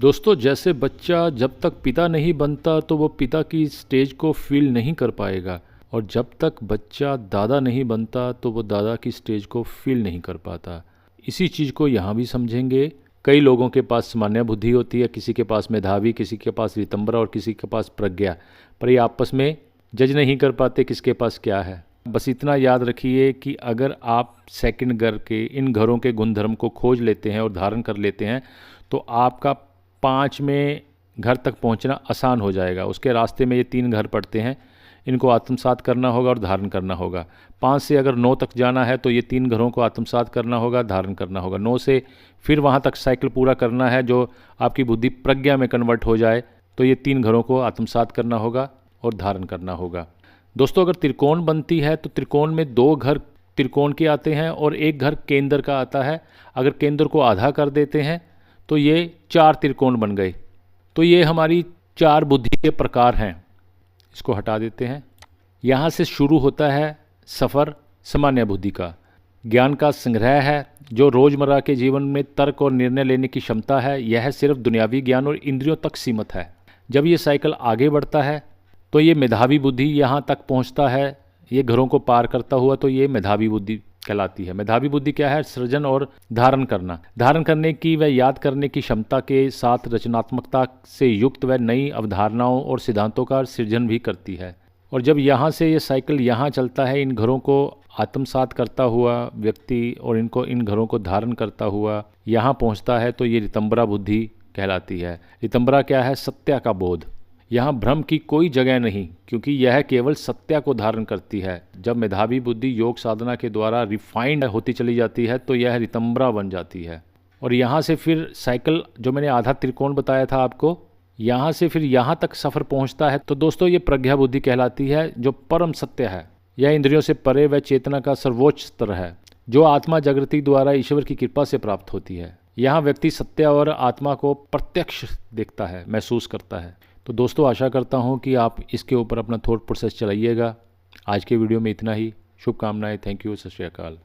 दोस्तों, जैसे बच्चा जब तक पिता नहीं बनता तो वो पिता की स्टेज को फील नहीं कर पाएगा, और जब तक बच्चा दादा नहीं बनता तो वो दादा की स्टेज को फील नहीं कर पाता। इसी चीज़ को यहाँ भी समझेंगे। कई लोगों के पास सामान्य बुद्धि होती है, किसी के पास मेधावी, किसी के पास रितंबरा और किसी के पास प्रज्ञा, पर ये आपस में जज नहीं कर पाते किसके पास क्या है। बस इतना याद रखिए कि अगर आप सेकंड घर के इन घरों के गुणधर्म को खोज लेते हैं और धारण कर लेते हैं तो आपका 5 में घर तक पहुंचना आसान हो जाएगा। उसके रास्ते में ये 3 घर पड़ते हैं, इनको आत्मसात करना होगा और धारण करना होगा। 5 से अगर 9 तक जाना है तो ये 3 घरों को आत्मसात करना होगा, धारण करना होगा। 9 से फिर वहाँ तक साइकिल पूरा करना है, जो आपकी बुद्धि प्रज्ञा में कन्वर्ट हो जाए, तो ये 3 घरों को आत्मसात करना होगा और धारण करना होगा। दोस्तों, अगर त्रिकोण बनती है तो त्रिकोण में 2 घर त्रिकोण के आते हैं और 1 घर केंद्र का आता है। अगर केंद्र को आधा कर देते हैं तो ये 4 त्रिकोण बन गए। तो ये हमारी 4 बुद्धि के प्रकार हैं। इसको हटा देते हैं। यहाँ से शुरू होता है सफ़र सामान्य बुद्धि का। ज्ञान का संग्रह है जो रोज़मर्रा के जीवन में तर्क और निर्णय लेने की क्षमता है। यह सिर्फ दुनियावी ज्ञान और इंद्रियों तक सीमित है। जब ये साइकिल आगे बढ़ता है तो ये मेधावी बुद्धि यहाँ तक पहुँचता है, ये घरों को पार करता हुआ, तो ये मेधावी बुद्धि कहलाती है। मेधावी बुद्धि क्या है? सृजन और धारण करना। धारण करने की व याद करने की क्षमता के साथ रचनात्मकता से युक्त व नई अवधारणाओं और सिद्धांतों का सृजन भी करती है। और जब यहाँ से ये साइकिल यहाँ चलता है, इन घरों को आत्मसात करता हुआ व्यक्ति और इन घरों को धारण करता हुआ यहाँ पहुँचता है, तो ये रितंबरा बुद्धि कहलाती है। रितंबरा क्या है? सत्य का बोध। यहाँ भ्रम की कोई जगह नहीं, क्योंकि यह केवल सत्य को धारण करती है। जब मेधावी बुद्धि योग साधना के द्वारा रिफाइंड होती चली जाती है तो यह रितंबरा बन जाती है। और यहाँ से फिर साइकिल, जो मैंने आधा त्रिकोण बताया था आपको, यहाँ से फिर यहाँ तक सफ़र पहुँचता है। तो दोस्तों, ये प्रज्ञा बुद्धि कहलाती है, जो परम सत्य है। यह इंद्रियों से परे व चेतना का सर्वोच्च स्तर है, जो आत्मा जागृति द्वारा ईश्वर की कृपा से प्राप्त होती है। यहाँ व्यक्ति सत्य और आत्मा को प्रत्यक्ष देखता है, महसूस करता है। तो दोस्तों, आशा करता हूँ कि आप इसके ऊपर अपना थॉट प्रोसेस चलाइएगा। आज के वीडियो में इतना ही। शुभकामनाएं। Thank you. सत श्री अकाल।